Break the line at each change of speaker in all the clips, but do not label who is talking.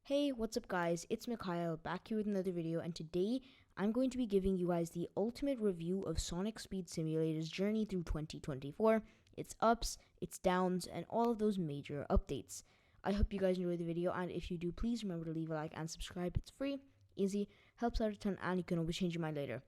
Hey, what's up guys, it's Mikhail back here with another video, and today I'm going to be giving you guys the ultimate review of Sonic Speed Simulator's journey through 2024, its ups, its downs, and all of those major updates. I hope you guys enjoyed the video, and if you do, please remember to leave a like and subscribe. It's free, easy, helps out a ton, and you can always change your mind later.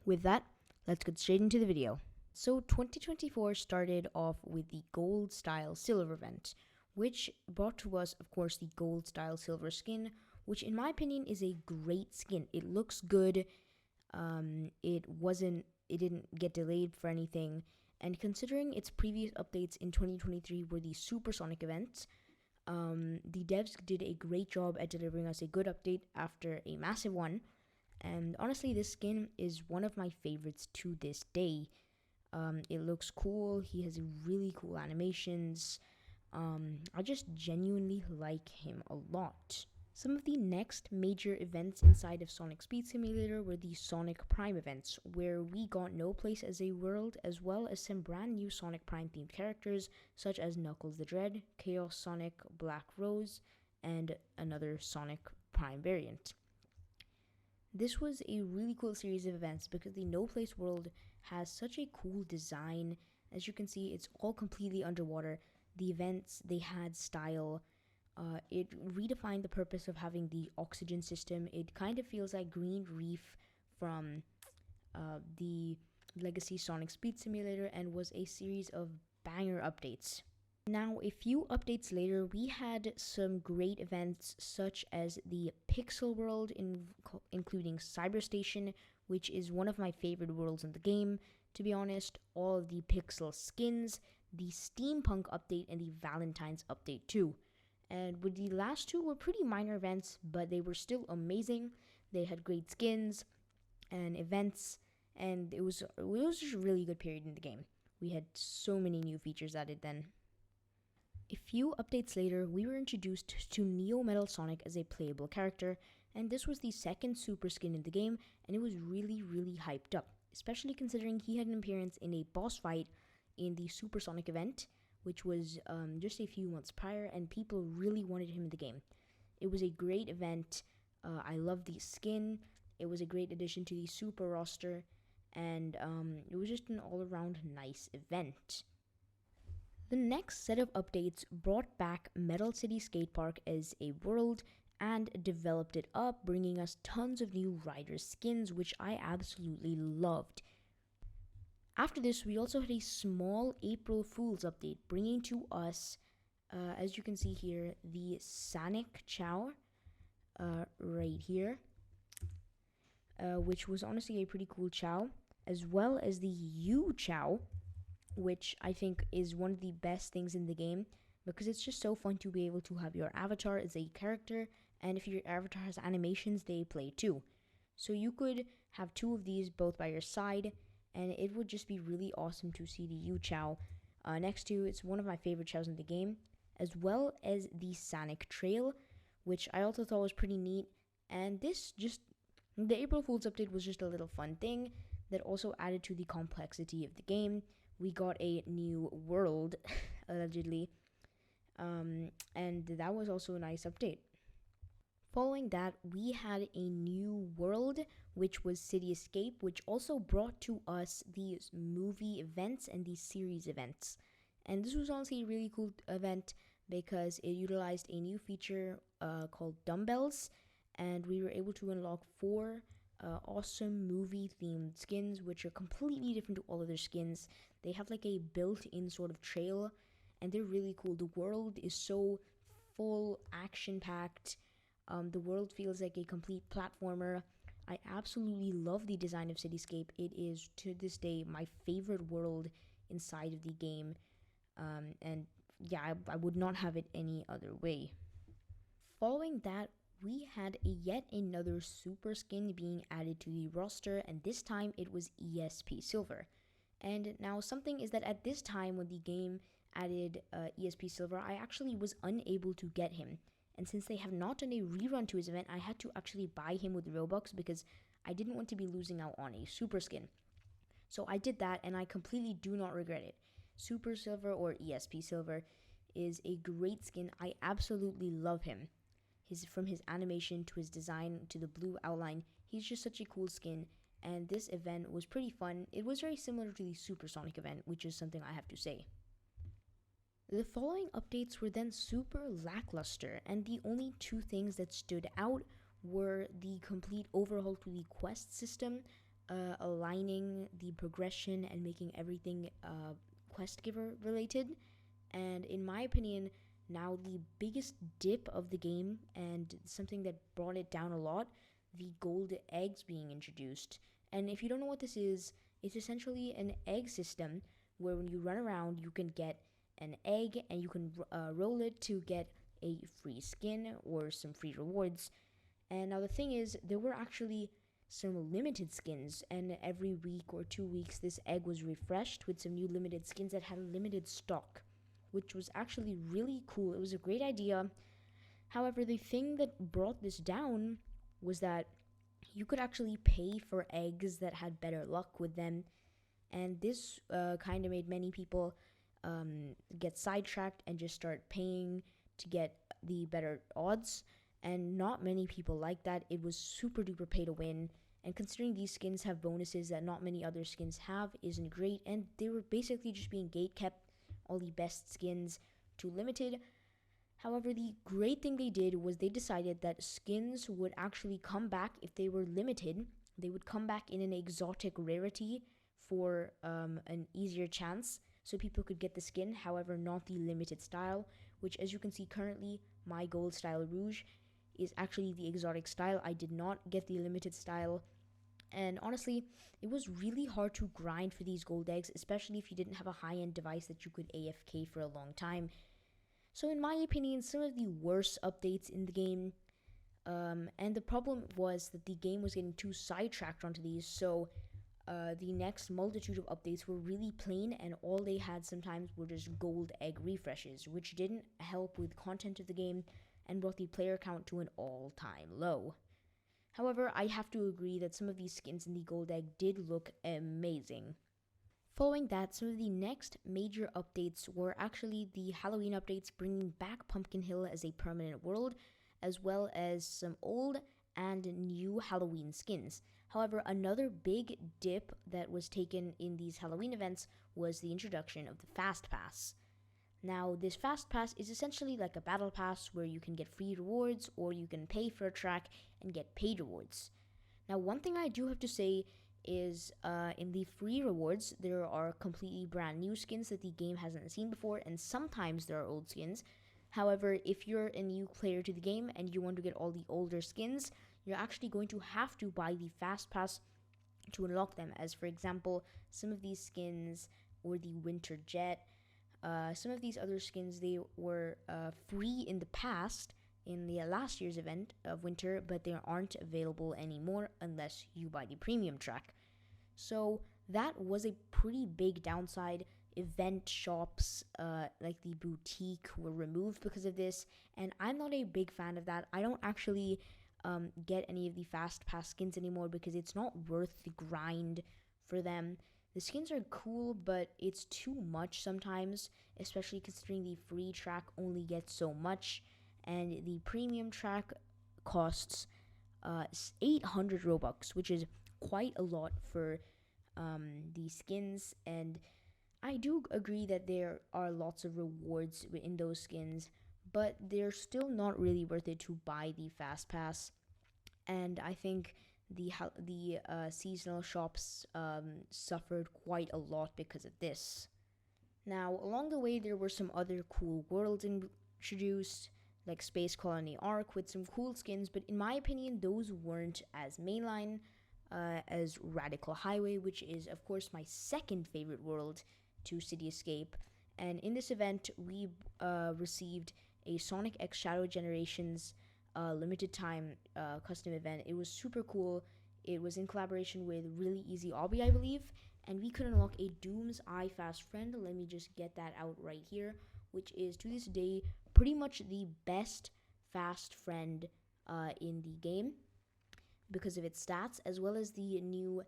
With that, let's get straight into the video. So 2024 started off with the Gold Style Silver event, which brought to us, of course, the Gold Style Silver skin, which in my opinion is a great skin. It looks good. It didn't get delayed for anything, and considering its previous updates in 2023 were the Supersonic events, the devs did a great job at delivering us a good update after a massive one. And honestly, this skin is one of my favorites to this day. It looks cool. He has really cool animations. I just genuinely like him a lot. Some of the next major events inside of Sonic Speed Simulator were the Sonic Prime events, where we got No Place as a world, as well as some brand new Sonic Prime themed characters, such as Knuckles the Dread, Chaos Sonic, Black Rose, and another Sonic Prime variant. This was a really cool series of events because the No Place world has such a cool design. As you can see, it's all completely underwater. The events, they had style. It redefined the purpose of having the oxygen system. It kind of feels like Green Reef from the Legacy Sonic Speed Simulator, and was a series of banger updates. Now, a few updates later, we had some great events such as the Pixel World, including Cyberstation, which is one of my favorite worlds in the game. To be honest, all of the Pixel skins, the Steampunk update, and the Valentine's update too. And with the last two were pretty minor events, but they were still amazing. They had great skins and events, and it was just a really good period in the game. We had so many new features added then. A few updates later, we were introduced to Neo Metal Sonic as a playable character, and this was the second super skin in the game, and it was really hyped up, especially considering he had an appearance in a boss fight in the Supersonic event, which was just a few months prior, and people really wanted him in the game. It was a great event. I loved the skin. It was a great addition to the super roster, and it was just an all-around nice event. The next set of updates brought back Metal City Skate Park as a world and developed it up, bringing us tons of new rider skins, which I absolutely loved. After this, we also had a small April Fool's update, bringing to us, as you can see here, the Sonic Chow right here, which was honestly a pretty cool Chow, as well as the U Chow, which I think is one of the best things in the game, because it's just so fun to be able to have your avatar as a character, and if your avatar has animations, they play too. So you could have two of these both by your side, and it would just be really awesome to see the Yu Chow next to. It's one of my favorite Chows in the game, as well as the Sonic Trail, which I also thought was pretty neat. And the April Fool's update was just a little fun thing that also added to the complexity of the game. We got a new world, allegedly, and that was also a nice update. Following that, we had a new world, which was City Escape, which also brought to us these movie events and these series events. And this was honestly a really cool event because it utilized a new feature called Dumbbells, and we were able to unlock 4 awesome movie-themed skins, which are completely different to all other skins. They have like a built-in sort of trail, and they're really cool. The world is so full, action-packed. The world feels like a complete platformer. I absolutely love the design of Cityscape. It is, to this day, my favorite world inside of the game. And yeah, I would not have it any other way. Following that, we had yet another super skin being added to the roster, and this time it was ESP Silver. And now something is that at this time when the game added ESP Silver, I actually was unable to get him. And since they have not done a rerun to his event, I had to actually buy him with Robux because I didn't want to be losing out on a super skin. So I did that, and I completely do not regret it. Super Silver, or ESP Silver, is a great skin. I absolutely love him. from his animation to his design to the blue outline, he's just such a cool skin. And this event was pretty fun. It was very similar to the Supersonic event, which is something I have to say. The following updates were then super lackluster, and the only two things that stood out were the complete overhaul to the quest system, aligning the progression and making everything quest giver related. And in my opinion, now the biggest dip of the game and something that brought it down a lot, the gold eggs being introduced. And if you don't know what this is, it's essentially an egg system where when you run around, you can get an egg and you can roll it to get a free skin or some free rewards. And now the thing is, there were actually some limited skins, and every week or 2 weeks, this egg was refreshed with some new limited skins that had limited stock, which was actually really cool. It was a great idea. However, the thing that brought this down was that you could actually pay for eggs that had better luck with them, and this kind of made many people get sidetracked and just start paying to get the better odds. And not many people like that. It was super duper pay to win. And considering these skins have bonuses that not many other skins have, isn't great. And they were basically just being gate kept, all the best skins to limited. However, the great thing they did was they decided that skins would actually come back if they were limited. They would come back in an exotic rarity for an easier chance, so people could get the skin, however, not the limited style, which, as you can see currently, my gold style rouge is actually the exotic style. I did not get the limited style. And honestly, it was really hard to grind for these gold eggs, especially if you didn't have a high-end device that you could AFK for a long time. So in my opinion, some of the worst updates in the game, and the problem was that the game was getting too sidetracked onto these, so the next multitude of updates were really plain, and all they had sometimes were just gold egg refreshes, which didn't help with content of the game and brought the player count to an all-time low. However, I have to agree that some of these skins in the gold egg did look amazing. Following that, some of the next major updates were actually the Halloween updates, bringing back Pumpkin Hill as a permanent world, as well as some old and new Halloween skins. However, another big dip that was taken in these Halloween events was the introduction of the Fastpass. Now, this Fastpass is essentially like a battle pass where you can get free rewards or you can pay for a track and get paid rewards. Now, one thing I do have to say is in the free rewards, there are completely brand new skins that the game hasn't seen before, and sometimes there are old skins. However, if you're a new player to the game and you want to get all the older skins, you're actually going to have to buy the Fast Pass to unlock them. As for example, some of these skins or the Winter Jet, some of these other skins, they were free in the past in the last year's event of Winter, but they aren't available anymore unless you buy the premium track. So that was a pretty big downside. Event shops like the boutique were removed because of this, and I'm not a big fan of that. I don't actually get any of the fast pass skins anymore because it's not worth the grind for them. The skins are cool, but it's too much sometimes, especially considering the free track only gets so much, and the premium track costs 800 Robux, which is quite a lot for the skins. And I do agree that there are lots of rewards in those skins, but they're still not really worth it to buy the fast pass. And I think the seasonal shops suffered quite a lot because of this. Now, along the way, there were some other cool worlds introduced, like Space Colony Arc with some cool skins, but in my opinion, those weren't as mainline as Radical Highway, which is, of course, my second favorite world to City Escape. And in this event, we received a Sonic X Shadow Generations limited time custom event. It was super cool. It was in collaboration with Really Easy Obby, I believe, and we could unlock a Doom's Eye Fast Friend. Let me just get that out right here, which is to this day pretty much the best fast friend in the game because of its stats, as well as the new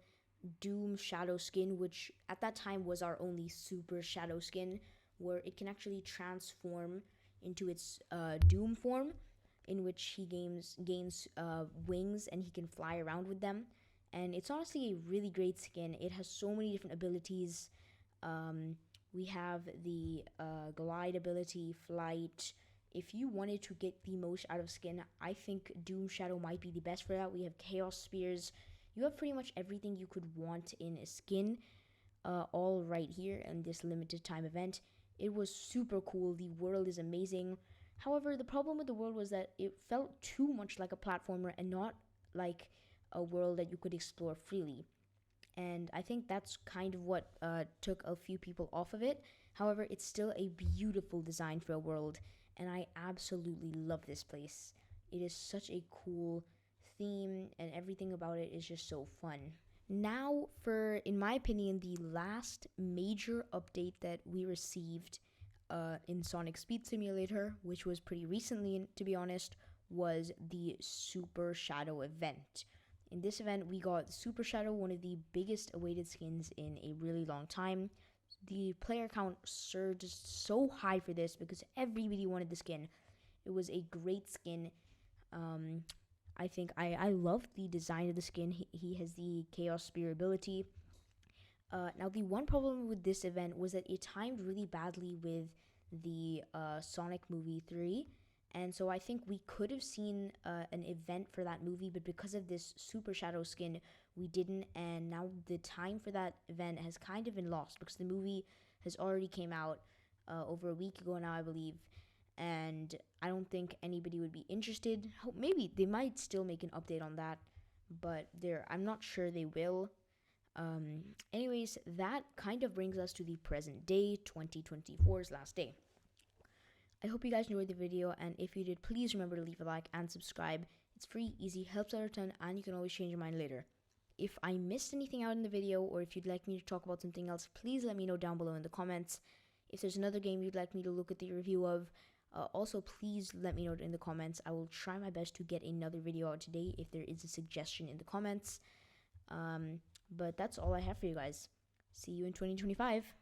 Doom Shadow skin, which at that time was our only super shadow skin, where it can actually transform into its Doom form. in which he gains wings and he can fly around with them. And it's honestly a really great skin. It has so many different abilities. Um, we have the glide ability, flight. If you wanted to get the most out of skin, I think Doom Shadow might be the best for that. We have Chaos Spears. You have pretty much everything you could want in a skin, all right here in this limited time event. It was super cool. The world is amazing. However, the problem with the world was that it felt too much like a platformer and not like a world that you could explore freely. And I think that's kind of what took a few people off of it. However, it's still a beautiful design for a world, and I absolutely love this place. It is such a cool theme, and everything about it is just so fun. Now, for, in my opinion, the last major update that we received in Sonic Speed Simulator, which was pretty recently, to be honest, was the Super Shadow event. In this event, we got Super Shadow, one of the biggest awaited skins in a really long time. The player count surged so high for this because everybody wanted the skin. It was a great skin. I think I love the design of the skin. He has the Chaos Spear ability. Now, the one problem with this event was that it timed really badly with the Sonic movie 3. And so I think we could have seen an event for that movie, but because of this Super Shadow skin, we didn't. And now the time for that event has kind of been lost because the movie has already came out over a week ago now, I believe. And I don't think anybody would be interested. Maybe they might still make an update on that, but I'm not sure they will. Anyways, that kind of brings us to the present day, 2024's last day. I hope you guys enjoyed the video, and if you did, please remember to leave a like and subscribe. It's free, easy, helps out a ton, and you can always change your mind later. If I missed anything out in the video, or if you'd like me to talk about something else, please let me know down below in the comments. If there's another game you'd like me to look at the review of, also please let me know in the comments. I will try my best to get another video out today if there is a suggestion in the comments. But that's all I have for you guys. See you in 2025.